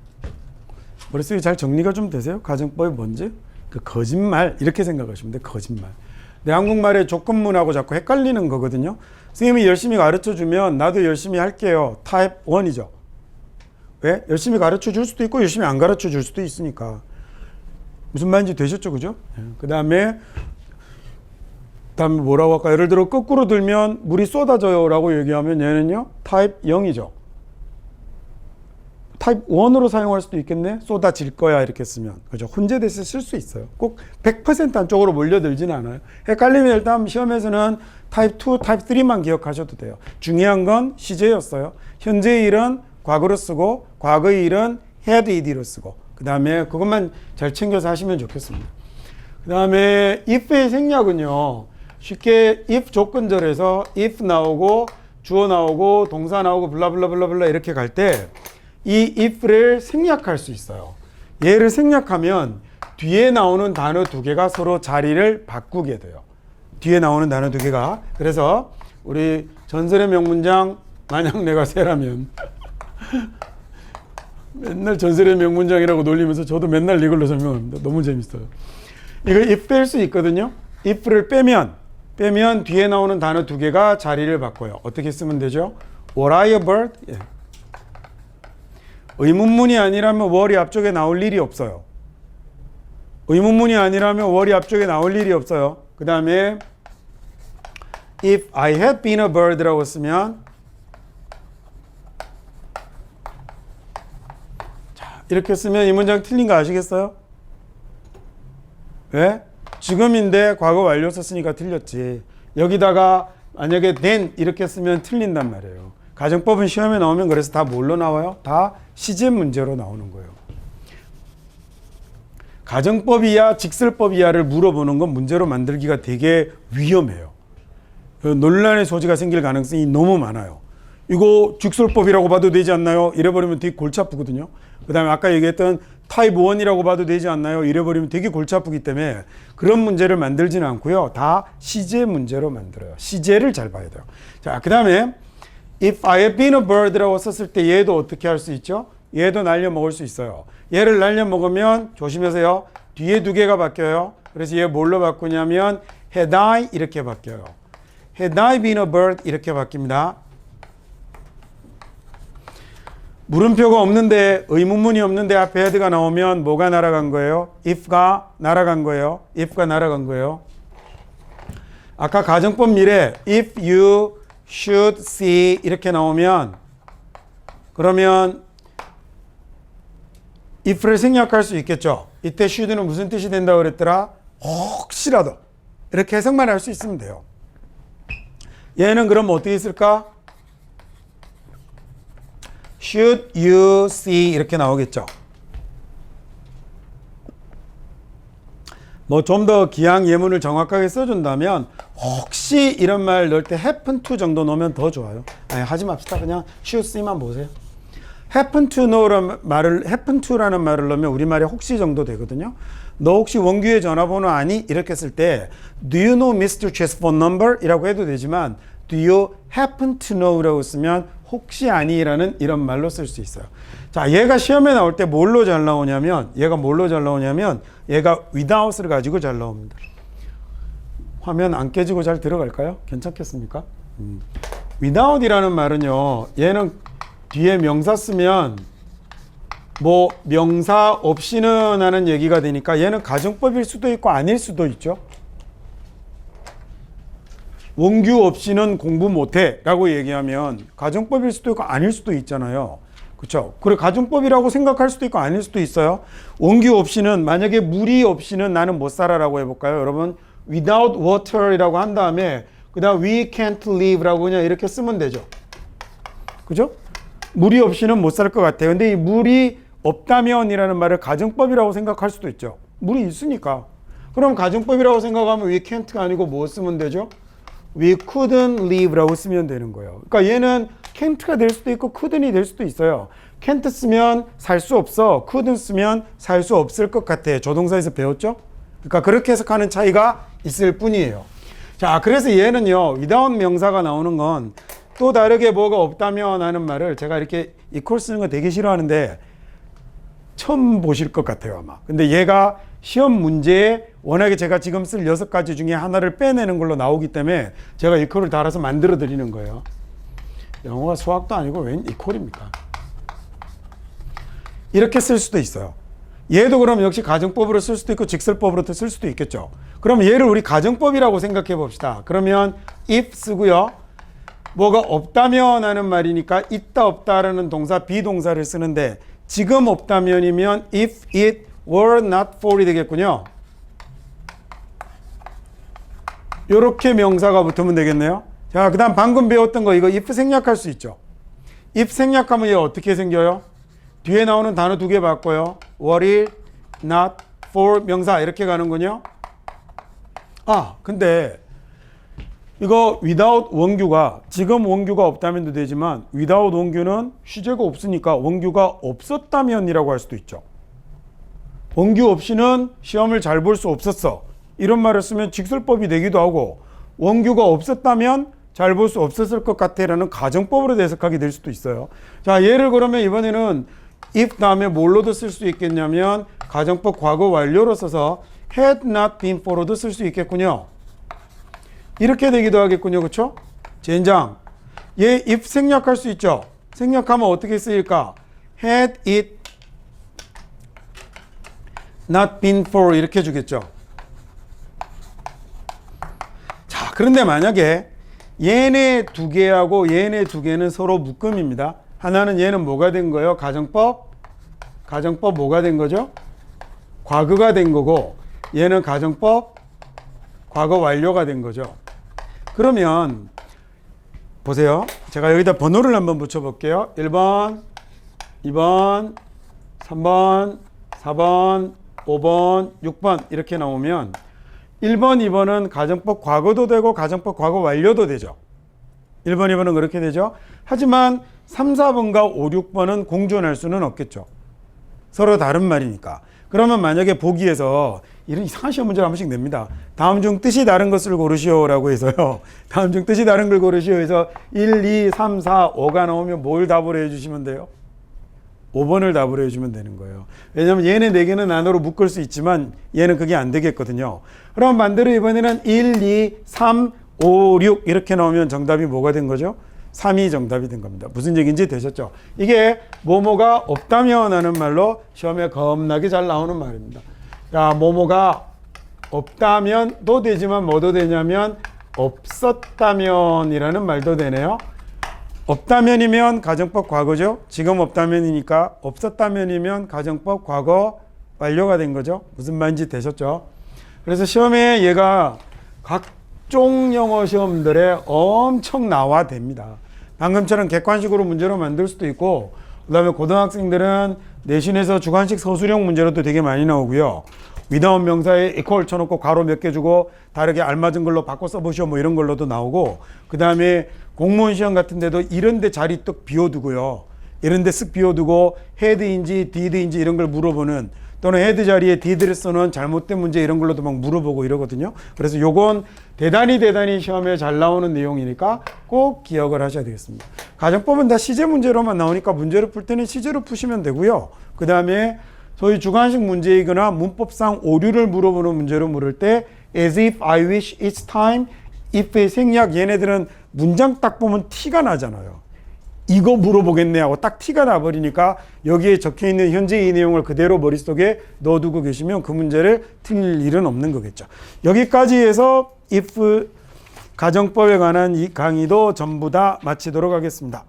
머릿속에 잘 정리가 좀 되세요? 가정법이 뭔지? 그 거짓말 이렇게 생각하시면 돼요. 거짓말. 내 한국말의 조건문하고 자꾸 헷갈리는 거거든요. 선생님이 열심히 가르쳐주면 나도 열심히 할게요. 타입 1이죠. 왜? 열심히 가르쳐줄 수도 있고 열심히 안 가르쳐줄 수도 있으니까. 무슨 말인지 되셨죠? 그죠? 그 다음에 다음에 뭐라고 할까? 예를 들어 거꾸로 들면 물이 쏟아져요 라고 얘기하면 얘는요 타입 0이죠. 타입 1으로 사용할 수도 있겠네. 쏟아질 거야 이렇게 쓰면. 그죠? 혼재돼서 쓸 수 있어요. 꼭 100% 한쪽으로 몰려들지는 않아요. 헷갈리면 일단 시험에서는 타입 2, 타입 3만 기억하셔도 돼요. 중요한 건 시제였어요. 현재의 일은 과거로 쓰고 과거의 일은 had ed로 쓰고 그 다음에 그것만 잘 챙겨서 하시면 좋겠습니다. 그 다음에 if의 생략은요. 쉽게 if 조건절에서 if 나오고 주어 나오고 동사 나오고 블라블라블라블라 이렇게 갈 때 이 if를 생략할 수 있어요. 얘를 생략하면 뒤에 나오는 단어 두 개가 서로 자리를 바꾸게 돼요. 뒤에 나오는 단어 두 개가. 그래서 우리 전설의 명문장 만약 내가 새라면 맨날 전설의 명문장이라고 놀리면서 저도 맨날 이걸로 설명합니다. 너무 재밌어요. 이거 if 뺄 수 있거든요. if를 빼면 뒤에 나오는 단어 두 개가 자리를 바꿔요. 어떻게 쓰면 되죠? Were I a bird? 예. 의문문이 아니라면 were이 앞쪽에 나올 일이 없어요. 의문문이 아니라면 were이 앞쪽에 나올 일이 없어요. 그 다음에 if I had been a bird라고 쓰면 자, 이렇게 쓰면 이 문장 틀린 거 아시겠어요? 왜? 지금인데 과거 완료 썼으니까 틀렸지. 여기다가 만약에 then 이렇게 쓰면 틀린단 말이에요. 가정법은 시험에 나오면 그래서 다 뭘로 나와요? 다 시제 문제로 나오는 거예요. 가정법이야 직설법이야를 물어보는 건 문제로 만들기가 되게 위험해요. 논란의 소지가 생길 가능성이 너무 많아요. 이거 직설법이라고 봐도 되지 않나요? 이래버리면 되게 골치 아프거든요. 그 다음에 아까 얘기했던 타입 1이라고 봐도 되지 않나요? 이래버리면 되게 골치 아프기 때문에 그런 문제를 만들지는 않고요. 다 시제 문제로 만들어요. 시제를 잘 봐야 돼요. 자, 그 다음에 If I had been a bird라고 썼을 때 얘도 어떻게 할 수 있죠? 얘도 날려 먹을 수 있어요. 얘를 날려 먹으면 조심하세요. 뒤에 두 개가 바뀌어요. 그래서 얘 뭘로 바꾸냐면 had I 이렇게 바뀌어요. Had I been a bird 이렇게 바뀝니다. 물음표가 없는데 의문문이 없는데 앞에 had가 나오면 뭐가 날아간 거예요? if가 날아간 거예요. if가 날아간 거예요. 아까 가정법 미래 if you should see 이렇게 나오면 그러면 if를 생략할 수 있겠죠. 이때 should는 무슨 뜻이 된다고 그랬더라? 혹시라도 이렇게 해석만 할 수 있으면 돼요. 얘는 그럼 어떻게 있을까? Should you see 이렇게 나오겠죠. 뭐 좀 더 기항 예문을 정확하게 써준다면 혹시 이런 말 넣을 때 happen to 정도 넣으면 더 좋아요. 아니, 하지 맙시다. 그냥 should see만 보세요. happen to know라는 말을 넣으면 우리말에 혹시 정도 되거든요. 너 혹시 원규의 전화번호 아니? 이렇게 쓸 때 Do you know Mr. Chess phone number? 이라고 해도 되지만 Do you happen to know? 라고 쓰면 혹시 아니라는 이런 말로 쓸 수 있어요. 자, 얘가 시험에 나올 때 뭘로 잘 나오냐면 얘가 without을 가지고 잘 나옵니다. 화면 안 깨지고 잘 들어갈까요? 괜찮겠습니까? without이라는 말은요. 얘는 뒤에 명사 쓰면 뭐 명사 없이는 하는 얘기가 되니까 얘는 가정법일 수도 있고 아닐 수도 있죠. 원규 없이는 공부 못해 라고 얘기하면 가정법일 수도 있고 아닐 수도 있잖아요. 그렇죠? 그래 가정법이라고 생각할 수도 있고 아닐 수도 있어요. 원규 없이는 만약에 물이 없이는 나는 못 살아 라고 해볼까요? 여러분 without water 이라고 한 다음에 그 다음 we can't live 라고 그냥 이렇게 쓰면 되죠. 그죠? 물이 없이는 못 살 것 같아요. 근데 이 물이 없다면 이라는 말을 가정법이라고 생각할 수도 있죠. 물이 있으니까. 그럼 가정법이라고 생각하면 we can't가 아니고 뭐 쓰면 되죠? We couldn't live라고 쓰면 되는 거예요. 그러니까 얘는 can't가 될 수도 있고 couldn't이 될 수도 있어요. can't 쓰면 살 수 없어. couldn't 쓰면 살 수 없을 것 같아. 조동사에서 배웠죠? 그러니까 그렇게 해석하는 차이가 있을 뿐이에요. 자, 그래서 얘는요. without 명사가 나오는 건 또 다르게 뭐가 없다면 하는 말을 제가 이렇게 equal 쓰는 거 되게 싫어하는데 처음 보실 것 같아요, 아마. 근데 얘가 시험 문제에 워낙에 제가 지금 쓸 6가지 중에 하나를 빼내는 걸로 나오기 때문에 제가 equal을 달아서 만들어 드리는 거예요. 영어가 수학도 아니고 웬 equal입니까? 이렇게 쓸 수도 있어요. 얘도 그럼 역시 가정법으로 쓸 수도 있고 직설법으로 쓸 수도 있겠죠. 그럼 얘를 우리 가정법이라고 생각해 봅시다. 그러면 if 쓰고요. 뭐가 없다면 하는 말이니까 있다 없다라는 동사 비동사를 쓰는데 지금 없다면이면 if it were not for이 되겠군요. 이렇게 명사가 붙으면 되겠네요. 자, 그 다음 방금 배웠던 거 이거 if 생략할 수 있죠. if 생략하면 얘 어떻게 생겨요? 뒤에 나오는 단어 두 개 바꿔요. what it, not, for 명사 이렇게 가는군요. 아, 근데 이거 without 원규가 지금 원규가 없다면도 되지만 without 원규는 시제가 없으니까 원규가 없었다면이라고 할 수도 있죠. 원규 없이는 시험을 잘 볼 수 없었어. 이런 말을 쓰면 직설법이 되기도 하고 원규가 없었다면 잘 볼 수 없었을 것 같아라는 가정법으로 해석하게 될 수도 있어요. 자, 얘를 그러면 이번에는 if 다음에 뭘로도 쓸 수 있겠냐면 가정법 과거 완료로 써서 had not been for로도 쓸 수 있겠군요. 이렇게 되기도 하겠군요. 그렇죠? 젠장. 얘 if 생략할 수 있죠. 생략하면 어떻게 쓰일까? had it not been for 이렇게 주겠죠. 자, 그런데 만약에 얘네 두 개하고 얘네 두 개는 서로 묶음입니다. 하나는 얘는 뭐가 된 거예요? 가정법 뭐가 된 거죠? 과거가 된 거고 얘는 가정법 과거 완료가 된 거죠. 그러면 보세요. 제가 여기다 번호를 한번 붙여볼게요. 1번, 2번, 3번, 4번, 5번, 6번 이렇게 나오면 1번, 2번은 가정법 과거도 되고 가정법 과거 완료도 되죠. 1번, 2번은 그렇게 되죠. 하지만 3, 4번과 5, 6번은 공존할 수는 없겠죠. 서로 다른 말이니까. 그러면 만약에 보기에서 이런 이상한 시험 문제를 한 번씩 냅니다. 다음 중 뜻이 다른 것을 고르시오라고 해서요. 다음 중 뜻이 다른 걸 고르시오 해서 1, 2, 3, 4, 5가 나오면 뭘 답으로 해주시면 돼요? 5번을 답으로 해주면 되는 거예요. 왜냐하면 얘네 4개는 안으로 묶을 수 있지만 얘는 그게 안 되겠거든요. 그럼 반대로 이번에는 1, 2, 3, 5, 6 이렇게 나오면 정답이 뭐가 된 거죠? 3이 정답이 된 겁니다. 무슨 얘기인지 되셨죠? 이게 뭐뭐가 없다면 하는 말로 시험에 겁나게 잘 나오는 말입니다. 야, 뭐뭐가 없다면도 되지만 뭐도 되냐면 없었다면이라는 말도 되네요. 없다면이면 가정법 과거죠. 지금 없다면이니까 없었다면이면 가정법 과거 완료가 된 거죠. 무슨 말인지 되셨죠? 그래서 시험에 얘가 각종 영어 시험들에 엄청 나와댑니다. 방금처럼 객관식으로 문제로 만들 수도 있고 그 다음에 고등학생들은 내신에서 주관식 서술형 문제로도 되게 많이 나오고요. 위다운 명사에 equal 쳐놓고 괄호 몇 개 주고 다르게 알맞은 걸로 바꿔 써보시오 뭐 이런 걸로도 나오고 그 다음에 공무원 시험 같은 데도 이런 데 자리 뚝 비워두고요. 이런 데 쓱 비워두고 헤드인지 디드인지 이런 걸 물어보는 또는 헤드 자리에 디드를 써놓은 잘못된 문제 이런 걸로도 막 물어보고 이러거든요. 그래서 요건 대단히 시험에 잘 나오는 내용이니까 꼭 기억을 하셔야 되겠습니다. 가정법은 다 시제 문제로만 나오니까 문제를 풀 때는 시제로 푸시면 되고요. 그 다음에 소위 주관식 문제이거나 문법상 오류를 물어보는 문제로 물을 때 as if, I wish, it's time, if의 생략 얘네들은 문장 딱 보면 티가 나잖아요. 이거 물어보겠네 하고 딱 티가 나버리니까 여기에 적혀있는 현재 이 내용을 그대로 머릿속에 넣어두고 계시면 그 문제를 틀릴 일은 없는 거겠죠. 여기까지 해서 if 가정법에 관한 이 강의도 전부 다 마치도록 하겠습니다.